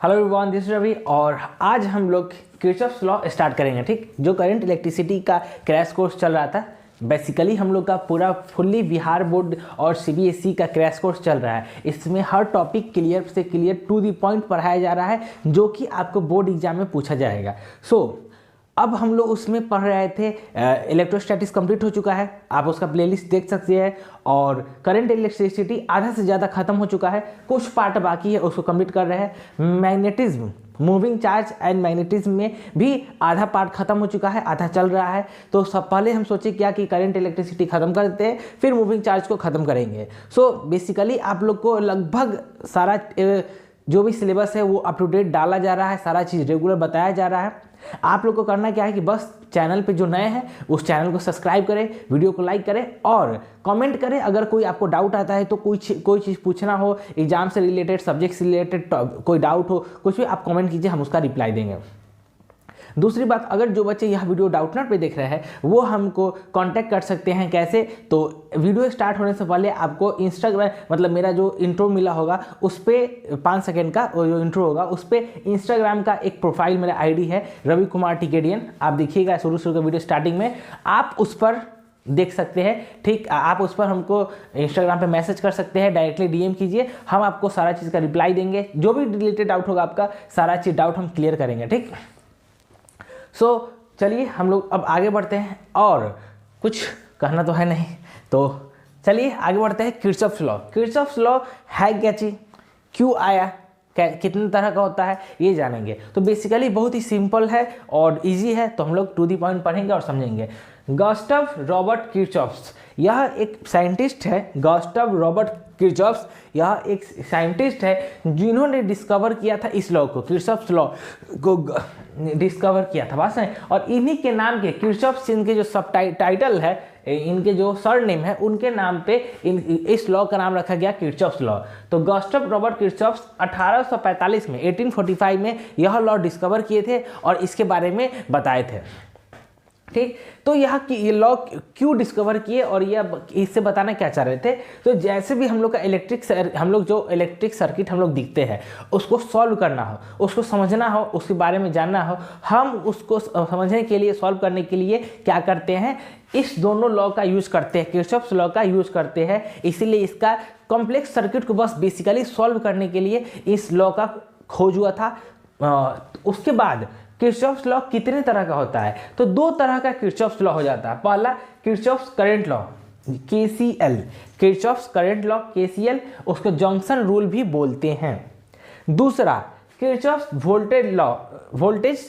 Hello everyone, this is Ravi और आज हम लोग किरचॉफ्स लॉ स्टार्ट करेंगे। ठीक, जो करंट इलेक्ट्रिसिटी का क्रैश कोर्स चल रहा था, बेसिकली हम लोग का पूरा फुल्ली बिहार बोर्ड और सीबीएसई का क्रैश कोर्स चल रहा है। इसमें हर टॉपिक क्लियर से क्लियर टू द पॉइंट पढ़ाया जा रहा है, जो कि आपको बोर्ड एग्जाम में पूछा जाएगा। अब हम लोग उसमें पढ़ रहे थे, इलेक्ट्रोस्टैटिक्स कंप्लीट हो चुका है, आप उसका प्लेलिस्ट देख सकते हैं। और करंट इलेक्ट्रिसिटी आधा से ज़्यादा खत्म हो चुका है, कुछ पार्ट बाकी है, उसको कंप्लीट कर रहे हैं। Magnetism, moving charge and magnetism में भी आधा पार्ट खत्म हो चुका है, आधा चल रहा है। तो सब पहले हम सोचे क्या कि करंट इलेक्ट्रिसिटी खत्म कर देते हैं, फिर मूविंग चार्ज को खत्म करेंगे। बेसिकली आप लोग को लगभग सारा जो भी सिलेबस है वो अप टू डेट डाला जा रहा है, सारा चीज़ रेगुलर बताया जा रहा है। आप लोग को करना क्या है कि बस चैनल पे जो नए हैं उस चैनल को सब्सक्राइब करें, वीडियो को लाइक करें और कमेंट करें। अगर कोई आपको डाउट आता है तो कोई चीज़ पूछना हो, एग्जाम से रिलेटेड, सब्जेक्ट से रिलेटेड कोई डाउट हो, कुछ भी आप कमेंट कीजिए, हम उसका रिप्लाई देंगे। दूसरी बात, अगर जो बच्चे यह वीडियो डाउटनट पे देख रहे हैं वो हमको कांटेक्ट कर सकते हैं। कैसे? तो वीडियो स्टार्ट होने से पहले आपको इंस्टाग्राम, मतलब मेरा जो इंट्रो मिला होगा उस पर 5 सेकेंड का जो इंट्रो होगा उस पर इंस्टाग्राम का एक प्रोफाइल, मेरा आईडी है रवि कुमार टिकेडियन, आप देखिएगा शुरू का वीडियो स्टार्टिंग में, आप उस पर देख सकते हैं। ठीक, आप उस पर हमको इंस्टाग्राम पे मैसेज कर सकते हैं, डायरेक्टली डीएम कीजिए, हम आपको सारा चीज़ का रिप्लाई देंगे। जो भी रिलेटेड डाउट होगा आपका, सारा चीज़ डाउट हम क्लियर करेंगे। ठीक, चलिए हम लोग अब आगे बढ़ते हैं, और कुछ कहना तो है नहीं, तो चलिए आगे बढ़ते हैं। किरचॉफ्स लॉ, किरचॉफ्स लॉ है क्या चीज़, क्यों आया, कितने तरह का होता है, ये जानेंगे। तो बेसिकली बहुत ही सिंपल है और इजी है, तो हम लोग टू दी पॉइंट पढ़ेंगे और समझेंगे। गुस्ताव रॉबर्ट किरचॉफ्स, यह एक साइंटिस्ट है। गुस्ताव रॉबर्ट किरचॉफ्स, यह एक साइंटिस्ट है जिन्होंने डिस्कवर किया था इस लॉ को, किरचॉफ्स लॉ को डिस्कवर किया था बस है। और इन्हीं के नाम के किरचॉफ्स, इनके जो सब टाइटल है, इनके जो सर नेम है, उनके नाम पे इस लॉ का नाम रखा गया किरचॉफ्स लॉ। तो गुस्ताव रॉबर्ट किरचॉफ्स 1845 में, 1845 में यह लॉ डिस्कवर किए थे और इसके बारे में बताए थे। ठीक, तो ये लॉ क्यों डिस्कवर किए और यह इससे बताना क्या चाह रहे थे। तो जैसे भी हम लोग का जो इलेक्ट्रिक सर्किट हम लोग दिखते हैं, उसको सॉल्व करना हो, उसको समझना हो, उसके बारे में जानना हो, हम उसको समझने के लिए, सॉल्व करने के लिए क्या करते हैं, इस दोनों लॉ का यूज करते हैं, किरचॉफ्स लॉ का यूज करते हैं। इसीलिए इसका कॉम्प्लेक्स सर्किट को बस बेसिकली सॉल्व करने के लिए इस लॉ का खोज हुआ था। उसके बाद किरचॉफ्स लॉ कितने तरह का होता है, तो 2 तरह का किरचॉफ्स लॉ हो जाता है। पहला Kirchhoff's current law, KCL, Kirchhoff's current law KCL, उसको जंक्शन रूल भी बोलते हैं। दूसरा Kirchhoff's voltage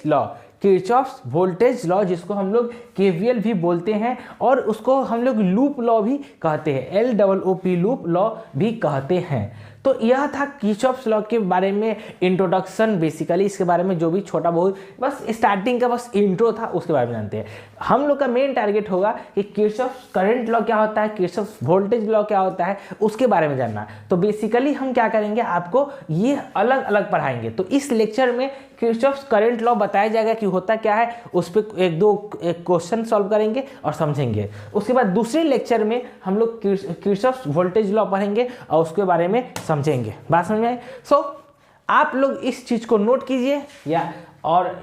law, Kirchhoff's voltage law, जिसको हम लोग KVL भी बोलते हैं, और उसको हम लोग लूप लॉ भी कहते हैं, LOOP लूप लॉ भी कहते हैं। तो यह था किरचॉफ्स लॉ के बारे में इंट्रोडक्शन। बेसिकली इसके बारे में जो भी छोटा बहुत, बस स्टार्टिंग का बस इंट्रो था, उसके बारे में जानते हैं। हम लोग का मेन टारगेट होगा कि किरचॉफ्स करंट लॉ क्या होता है, किरचॉफ्स वोल्टेज लॉ क्या होता है, उसके बारे में जानना। तो बेसिकली हम क्या करेंगे, आपको ये अलग अलग पढ़ाएंगे। तो इस लेक्चर में किरचॉफ्स करंट लॉ बताया जाएगा कि होता क्या है, उस पर एक क्वेश्चन सॉल्व करेंगे और समझेंगे। उसके बाद दूसरे लेक्चर में हम लोग किरचॉफ्स वोल्टेज लॉ पढ़ेंगे और उसके बारे में समझेंगे। बात समझ में आई? आप लोग इस चीज को नोट कीजिए, या और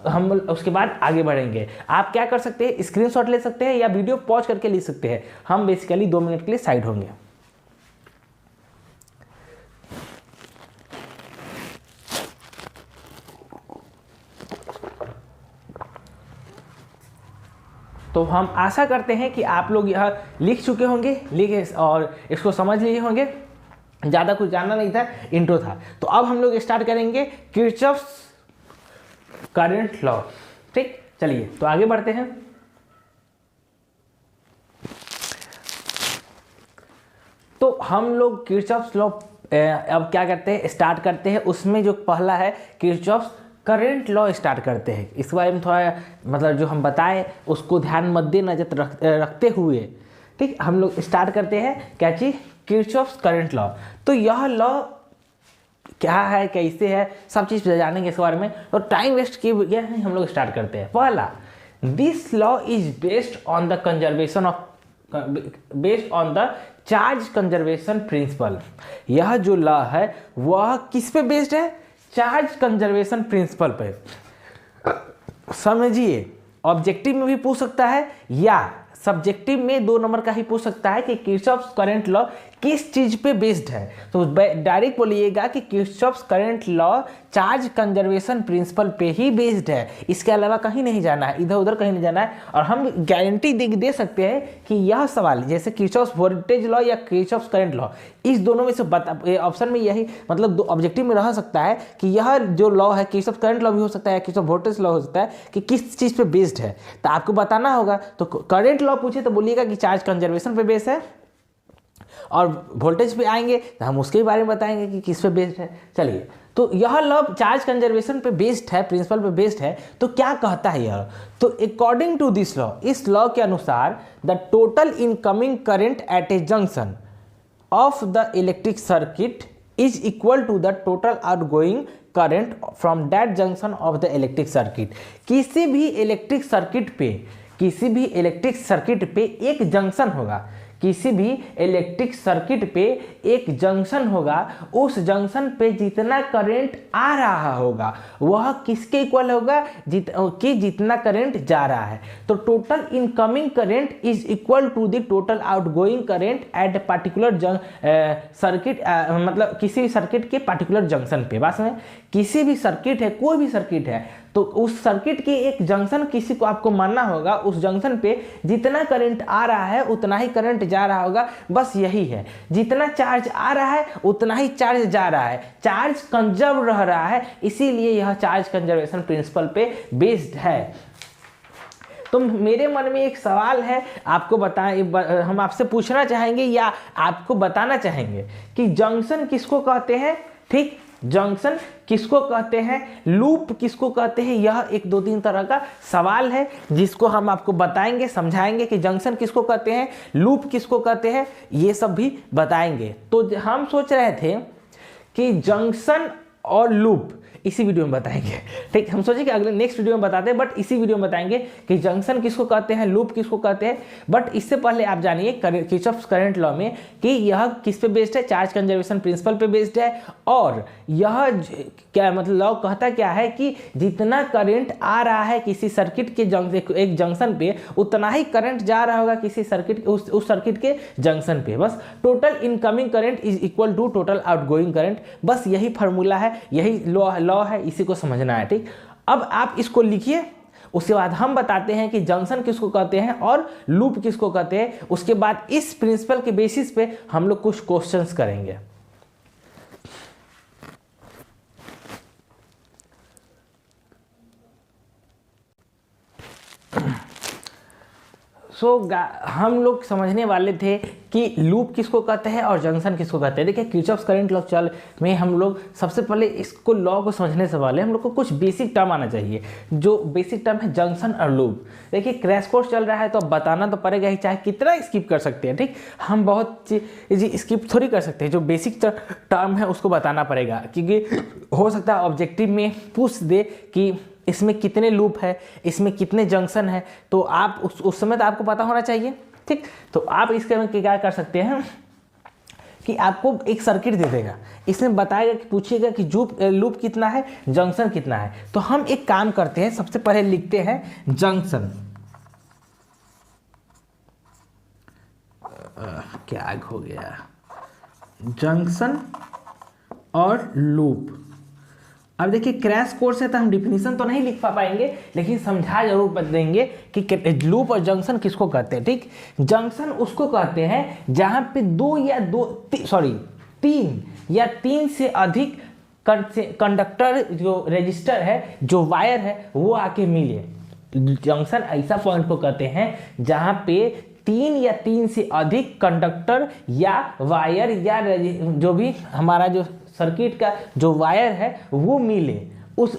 हम उसके बाद आगे बढ़ेंगे। आप क्या कर सकते हैं, स्क्रीनशॉट ले सकते हैं या वीडियो पॉज करके ले सकते हैं। हम बेसिकली 2 मिनट के लिए साइड होंगे। तो हम आशा करते हैं कि आप लोग यह लिख चुके होंगे, लिखे और इसको समझ लिए होंगे। ज़्यादा कुछ जानना नहीं था, इंट्रो था। तो अब हम लोग स्टार्ट करेंगे किरचॉफ्स करंट लॉ। ठीक, चलिए तो आगे बढ़ते हैं। तो हम लोग किरचॉफ्स लॉ अब क्या करते हैं, स्टार्ट करते हैं। उसमें जो पहला है किरचॉफ्स करंट लॉ स्टार्ट करते हैं। इस बारे में थोड़ा मतलब जो हम बताएं उसको ध्यान मद्देनजर रखते हुए, ठीक, हम लोग स्टार्ट करते हैं क्या चीज़, किरचॉफ्स करंट लॉ। तो यह लॉ क्या है, कैसे है, सब चीज़ जानेंगे इसके बारे में। तो टाइम वेस्ट किए बगैर हम लोग स्टार्ट करते हैं। पहला, this law is based on the conservation of based on the charge conservation principle. यह जो लॉ है वह किस पे बेस्ड है, चार्ज कंजर्वेशन प्रिंसिपल पे। समझिए, ऑब्जेक्टिव में भी पूछ सकता है या सब्जेक्टिव में 2 नंबर का ही पूछ सकता है कि किरचॉफ्स करंट लॉ किस चीज पे बेस्ड है। तो डायरेक्ट बोलिएगा कि Kirchhoff's current law charge conservation principle पे ही बेस्ड है, इसके अलावा कहीं नहीं जाना है, इधर उधर कहीं नहीं जाना है। और हम गारंटी दे सकते हैं कि यह सवाल जैसे किरचॉफ्स वोल्टेज लॉ या किरचॉफ्स करंट लॉ, इस दोनों में से ऑप्शन में यही मतलब ऑब्जेक्टिव में रह सकता है कि यह जो लॉ है किरचॉफ्स करंट लॉ भी हो सकता है, किरचॉफ्स वोल्टेज लॉ हो सकता है कि किस चीज़ पे बेस्ड है। तो आपको बताना होगा। तो करंट लॉ पूछे तो बोलिएगा कि चार्ज कंजर्वेशन पे बेस्ड है, और वोल्टेज पे आएंगे तो हम उसके बारे में बताएंगे कि किस पे बेस्ड है। चलिए, तो यह लॉ चार्ज कंजर्वेशन पे बेस्ड है, प्रिंसिपल पे बेस्ड है। तो क्या कहता है यह? तो अकॉर्डिंग टू दिस लॉ, इस लॉ के अनुसार the total incoming current at a junction of the electric circuit is equal to the total outgoing current from that junction of the electric circuit. किसी भी इलेक्ट्रिक सर्किट पे एक junction होगा, किसी भी इलेक्ट्रिक सर्किट पे एक जंक्शन होगा, उस जंक्शन पे जितना करंट आ रहा होगा वह किसके इक्वल होगा? कि जितना करंट जा रहा है। तो total incoming current is equal to the total outgoing current at particular circuit, मतलब किसी भी सर्किट के पर्टिकुलर जंक्शन पे। बस में किसी भी सर्किट है, कोई भी सर्किट है, तो उस सर्किट के एक जंक्शन किसी को आपको मानना होगा, उस जंक्शन पे जितना करंट आ रहा है उतना ही करंट जा रहा होगा। बस यही है, जितना चार्ज आ रहा है उतना ही चार्ज जा रहा है, चार्ज कंजर्व रह रहा है, इसीलिए यह चार्ज कंजर्वेशन प्रिंसिपल पे बेस्ड है। तो मेरे मन में एक सवाल है, आपको बताएं, हम आपसे पूछना चाहेंगे या आपको बताना चाहेंगे कि जंक्शन किसको कहते हैं। ठीक, जंक्शन किसको कहते हैं, लूप किसको कहते हैं, यह 1 2 3 तरह का सवाल है जिसको हम आपको बताएंगे, समझाएंगे कि जंक्शन किसको कहते हैं, लूप किसको कहते हैं, ये सब भी बताएंगे। तो हम सोच रहे थे कि जंक्शन और लूप इसी वीडियो में बताएंगे। ठीक, हम सोचे कि अगले नेक्स्ट वीडियो में बताते हैं, बट इसी वीडियो में बताएंगे कि जंक्शन किसको कहते हैं, लूप किसको कहते हैं। बट इससे पहले आप जानिए किरचॉफ्स करंट लॉ में कि यह किस पे बेस्ड है, चार्ज कंजर्वेशन प्रिंसिपल पे बेस्ड है। और यह क्या मतलब लॉ कहता क्या है कि जितना करंट आ रहा है किसी सर्किट के एक जंक्शन पे, उतना ही करंट जा रहा होगा किसी सर्किट उस सर्किट के जंक्शन पे। बस total incoming current is equal to total outgoing current, बस यही फार्मूला है, यही लॉ है, इसी को समझना है। ठीक, अब आप इसको लिखिए, उसके बाद हम बताते हैं कि जंक्शन किसको कहते हैं और लूप किसको कहते हैं। उसके बाद इस प्रिंसिपल के बेसिस पे हम लोग कुछ क्वेश्चंस करेंगे। हम लोग समझने वाले थे कि लूप किसको कहते हैं और जंक्शन किसको कहते हैं। देखिए, किरचॉफ्स करंट लॉ चल में हम लोग सबसे पहले इसको लॉ को समझने से पहले हम लोग को कुछ बेसिक टर्म आना चाहिए। जो बेसिक टर्म है जंक्शन और लूप। देखिए, क्रैश कोर्स चल रहा है तो बताना तो पड़ेगा ही, चाहे कितना स्किप कर सकते हैं। ठीक, हम बहुत चीज स्किप थोड़ी कर सकते हैं, जो बेसिक टर्म है उसको बताना पड़ेगा, क्योंकि हो सकता है ऑब्जेक्टिव में पूछ दे कि इसमें कितने लूप है, इसमें कितने जंक्शन है, तो आप उस समय तो आपको पता होना चाहिए। ठीक, तो आप इसके क्या कर सकते हैं कि आपको एक सर्किट दे देगा, इसमें बताएगा कि पूछिएगा कि लूप कितना है, जंक्शन कितना है। तो हम एक काम करते हैं, सबसे पहले लिखते हैं जंक्शन। क्या हो गया, जंक्शन और लूप। अब देखिए, क्रैश कोर्स है तो हम डिफिनीशन तो नहीं लिख पाएंगे, लेकिन समझा जरूर देंगे कि लूप और जंक्शन किसको कहते हैं। ठीक, जंक्शन उसको कहते हैं जहां पे 3 या 3 से अधिक कंडक्टर, जो रजिस्टर है, जो वायर है, वो आके मिले। जंक्शन ऐसा पॉइंट को कहते हैं जहां पे 3 या 3 से अधिक कंडक्टर या वायर या जो भी हमारा जो सर्किट का जो वायर है वो मिले, उस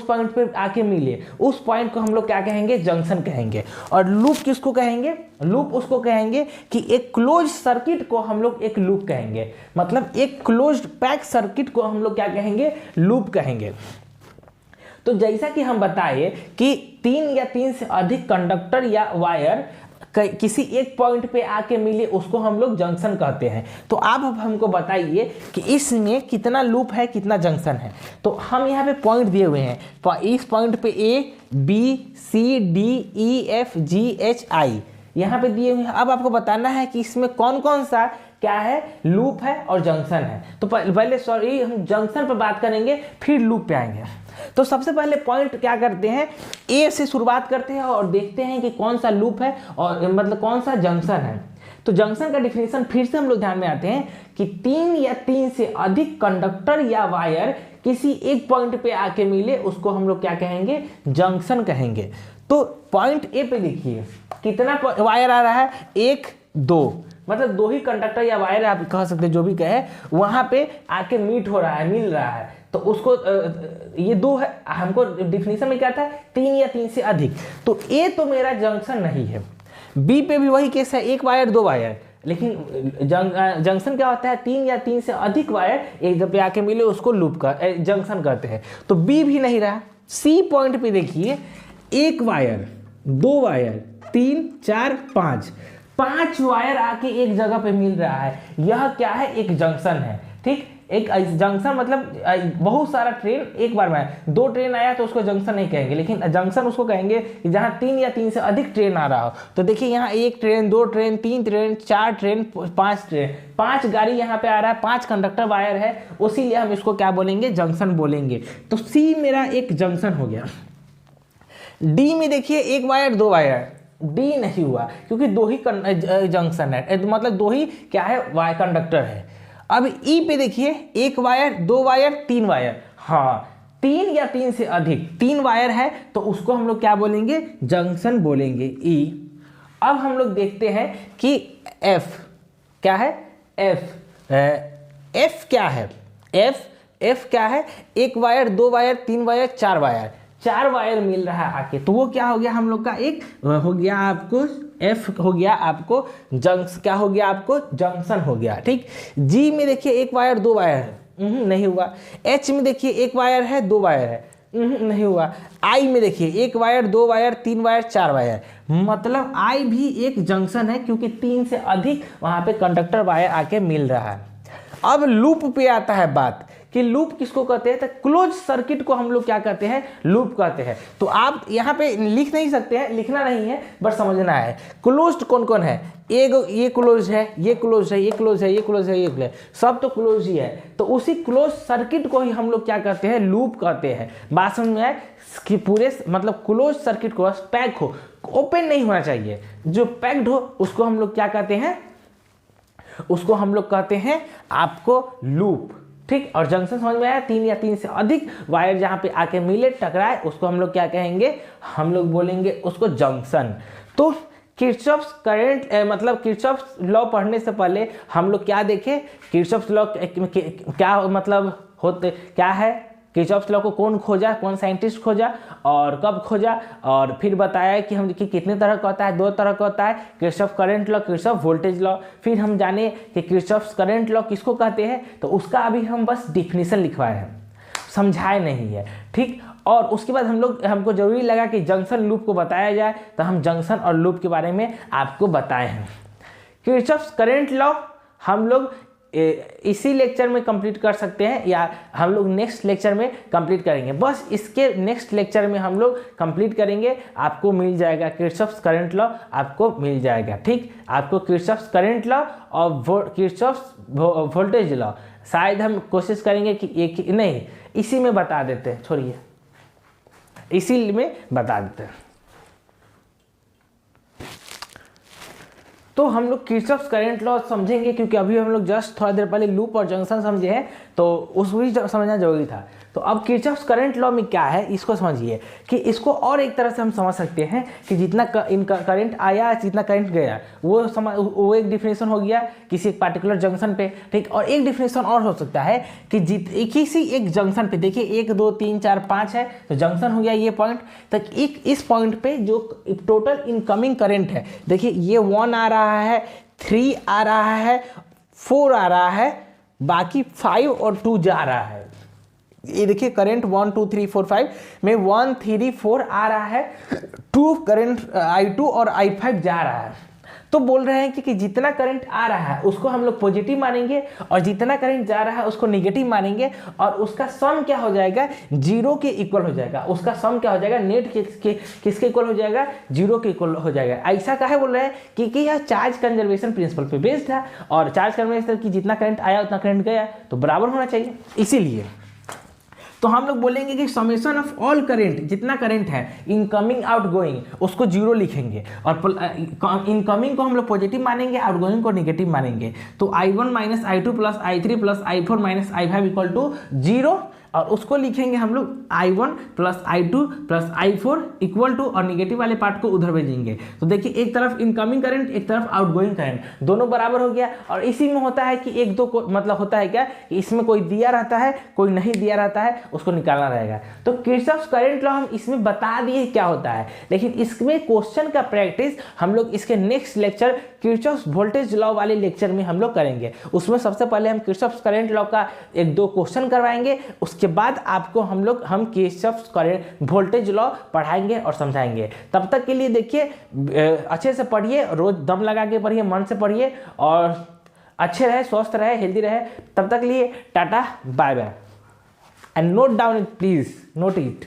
पॉइंट पे आके मिले, उस पॉइंट को हम लोग क्या कहेंगे, जंक्शन कहेंगे। और लूप किसको कहेंगे, लूप उसको कहेंगे कि एक क्लोज सर्किट को हम लोग एक लूप कहेंगे, मतलब एक क्लोज्ड पैक सर्किट को हम लोग क्या कहेंगे, लूप कहेंगे। तो जैसा कि हम बताए कि 3 या 3 से अधिक कंडक्टर या वायर किसी एक पॉइंट पे आके मिले उसको हम लोग जंक्शन कहते हैं। तो आप अब हमको बताइए कि इसमें कितना लूप है, कितना जंक्शन है। तो हम यहाँ पे पॉइंट दिए हुए हैं, इस पॉइंट पे A B C D E F G H I यहाँ पे दिए हुए हैं। अब आपको बताना है कि इसमें कौन कौन सा क्या है, लूप है और जंक्शन है। तो पहले सॉरी हम जंक्शन पर बात करेंगे, फिर लूप पे आएंगे। तो सबसे पहले पॉइंट क्या करते हैं, ए से शुरुआत करते हैं और देखते हैं कि कौन सा लूप है और मतलब कौन सा जंक्शन है। तो जंक्शन का डिफिनेशन फिर से हम लोग ध्यान में आते हैं कि 3 या 3 से अधिक कंडक्टर या वायर किसी एक पॉइंट पे आके मिले उसको हम लोग क्या कहेंगे, जंक्शन कहेंगे। तो पॉइंट ए पे देखिए कितना वायर आ रहा है, 1 2, मतलब 2 ही कंडक्टर या वायर आप कह सकते हैं, जो भी कहे, वहां पे आके मीट हो रहा है, मिल रहा है। तो उसको ये 2 है, हमको डिफिनेशन में क्या था, 3 या 3 से अधिक। तो ए तो मेरा जंक्शन नहीं है। बी पे भी वही केस है, 1 वायर 2 वायर, लेकिन जंक्शन क्या होता है, 3 या 3 से अधिक वायर एक जगह पे आके मिले उसको लूप का जंक्शन कहते हैं। तो बी भी नहीं रहा। सी पॉइंट पे देखिए 1 वायर 2 वायर 3 4 5 वायर आके एक जगह पे मिल रहा है, यह क्या है, एक जंक्शन है। ठीक, एक जंक्शन मतलब बहुत सारा ट्रेन एक बार में, 2 ट्रेन आया तो उसको जंक्शन नहीं कहेंगे, लेकिन जंक्शन उसको कहेंगे कि जहां 3 या 3 से अधिक ट्रेन आ रहा हो। तो देखिए यहाँ 1 train 2 train 3 train 4 train 5 train, 5 गाड़ी यहाँ पे आ रहा है, 5 कंडक्टर वायर है, उसीलिए हम इसको क्या बोलेंगे, जंक्शन बोलेंगे। तो सी मेरा एक जंक्शन हो गया। डी में देखिए 1 वायर 2 वायर, डी नहीं हुआ क्योंकि 2 ही जंक्शन है, मतलब 2 ही क्या है, वायर कंडक्टर है। अब ई पे देखिए 1 वायर 2 वायर 3 वायर, हाँ 3 या 3 से अधिक 3 वायर है तो उसको हम लोग क्या बोलेंगे, जंक्शन बोलेंगे, ई। अब हम लोग देखते हैं कि एफ क्या है, एफ क्या है, एफ क्या है, 1 wire 2 wire 3 wire 4 wire, 4 wire मिल रहा है आके, तो वो क्या हो गया हम लोग का, एक हो गया आपको एफ हो गया आपको क्या हो गया आपको, जंक्शन हो गया। ठीक, जी में देखिए 1 वायर 2 वायर है, नहीं हुआ। एच में देखिए 1 वायर है 2 वायर है, नहीं हुआ। आई में देखिए 1 वायर 2 वायर 3 वायर 4 वायर, मतलब आई भी एक जंक्शन है क्योंकि 3 से अधिक वहां पे कंडक्टर वायर आके मिल रहा है। अब लूप पे आता है बात कि लूप किसको कहते हैं, तो क्लोज सर्किट को हम लोग क्या कहते हैं, लूप कहते हैं। तो आप यहाँ पे लिख नहीं सकते हैं, लिखना नहीं है, बस समझना है क्लोज्ड कौन कौन है, ये क्लोज है, ये क्लोज है, ये क्लोज है, ये क्लोज है, ये क्लोज है, सब तो क्लोज ही है। तो उसी क्लोज सर्किट को ही हम लोग क्या कहते हैं, लूप कहते हैं। बात समझ में आए कि पूरे मतलब क्लोज सर्किट को पैक हो, ओपन नहीं होना चाहिए, जो पैक्ड हो उसको हम लोग क्या कहते हैं, उसको हम लोग कहते हैं आपको लूप। ठीक, और जंक्शन समझ में आया, 3 या 3 से अधिक वायर जहां पे आके मिले टकराए उसको हम लोग क्या कहेंगे, हम लोग बोलेंगे उसको जंक्शन। तो किरचॉफ्स करंट मतलब किरचॉफ्स लॉ पढ़ने से पहले हम लोग क्या देखें, किरचॉफ्स लॉ क्या मतलब होते क्या है, किरचॉफ्स लॉ को कौन खोजा, कौन साइंटिस्ट खोजा और कब खोजा, और फिर बताया कि हम देखिए कितने तरह का होता है, 2 तरह का होता है, Kirchhoff current law, Kirchhoff voltage law. फिर हम जाने कि किरचॉफ्स करंट लॉ किसको कहते हैं, तो उसका अभी हम बस डिफिनीशन लिखवाए हैं, समझाए नहीं है। ठीक, और उसके बाद हमको जरूरी लगा कि जंक्शन लूप को बताया जाए, तो हम जंक्शन और लूप के बारे में आपको बताए हैं। किरचॉफ्स करंट लॉ हम लोग इसी लेक्चर में कंप्लीट कर सकते हैं या हम लोग नेक्स्ट लेक्चर में कंप्लीट करेंगे, बस इसके नेक्स्ट लेक्चर में हम लोग कंप्लीट करेंगे, आपको मिल जाएगा किरचॉफ्स करंट लॉ, आपको मिल जाएगा। ठीक, आपको किरचॉफ्स करंट लॉ और किरचॉफ्स वोल्टेज लॉ शायद हम कोशिश करेंगे कि एक नहीं, इसी में बता देते हैं, छोड़िए इसी में बता देते हैं। तो हम लोग किरचॉफ्स करंट लॉ समझेंगे क्योंकि अभी हम लोग जस्ट थोड़ा देर पहले लूप और जंक्शन समझे हैं, तो उस भी समझना जरूरी था। तो अब किरचॉफ्स करंट लॉ में क्या है इसको समझिए, कि इसको और एक तरह से हम समझ सकते हैं कि जितना इनका करंट आया जितना करंट गया वो एक डिफिनेशन हो गया किसी एक पार्टिकुलर जंक्शन पे। ठीक, और एक डिफिनेशन और हो सकता है कि किसी एक जंक्शन पे, देखिए 1 2 3 4 5 है तो जंक्शन हो गया ये पॉइंट तक, इस पॉइंट पे जो टोटल इनकमिंग करंट है, देखिए ये 1 आ रहा है, 3 आ रहा है, 4 आ रहा है, बाकी 5 और 2 जा रहा है। ये देखिए करंट 1 2 3 4 5 में 1 3 4 आ रहा है, 2 करंट I2 और I5 जा रहा है। तो बोल रहे हैं कि जितना करंट आ रहा है उसको हम लोग पॉजिटिव मानेंगे और जितना करंट जा रहा है उसको नेगेटिव मानेंगे, और उसका सम क्या हो जाएगा, जीरो के इक्वल हो जाएगा। उसका सम क्या हो जाएगा, नेट किसके इक्वल हो जाएगा, जीरो के इक्वल हो जाएगा। ऐसा काहे बोल रहे हैं, क्योंकि यह चार्ज कंजर्वेशन प्रिंसिपल पे बेस्ड है, और चार्ज कंजर्वेशन की जितना करंट आया उतना करंट गया तो बराबर होना चाहिए। इसीलिए तो हम लोग बोलेंगे कि समेशन ऑफ ऑल करंट, जितना करंट है इनकमिंग आउटगोइंग उसको जीरो लिखेंगे, और इनकमिंग को हम लोग पॉजिटिव मानेंगे, आउटगोइंग को नेगेटिव मानेंगे। तो I1 minus I2 plus I3 plus I4 minus I5 equal to zero, और उसको लिखेंगे हम लोग I1 plus I2 plus I4 equal to, और निगेटिव वाले पार्ट को उधर भेजेंगे। तो देखिए एक तरफ इनकमिंग करंट एक तरफ आउटगोइंग करंट, दोनों बराबर हो गया। और इसी में होता है कि एक दो को मतलब होता है क्या, इसमें कोई दिया रहता है कोई नहीं दिया रहता है, उसको निकालना रहेगा। तो किरचॉफ्स करंट लॉ हम इसमें बता दिए क्या होता है, लेकिन इसमें क्वेश्चन का प्रैक्टिस हम लोग इसके next lecture Kirchhoff's voltage law वाले लेक्चर में हम लोग करेंगे। उसमें सबसे पहले हम किरचॉफ्स करंट लॉ का एक दो क्वेश्चन करवाएंगे, उसके बाद आपको हम किरचॉफ्स करंट वोल्टेज लॉ पढ़ाएंगे और समझाएंगे। तब तक के लिए देखिए अच्छे से पढ़िए, रोज दम लगा के पढ़िए, मन से पढ़िए, और अच्छे रहे, स्वस्थ रहे, हेल्दी रहे। तब तक के लिए tata bye bye, and note down it, please note it.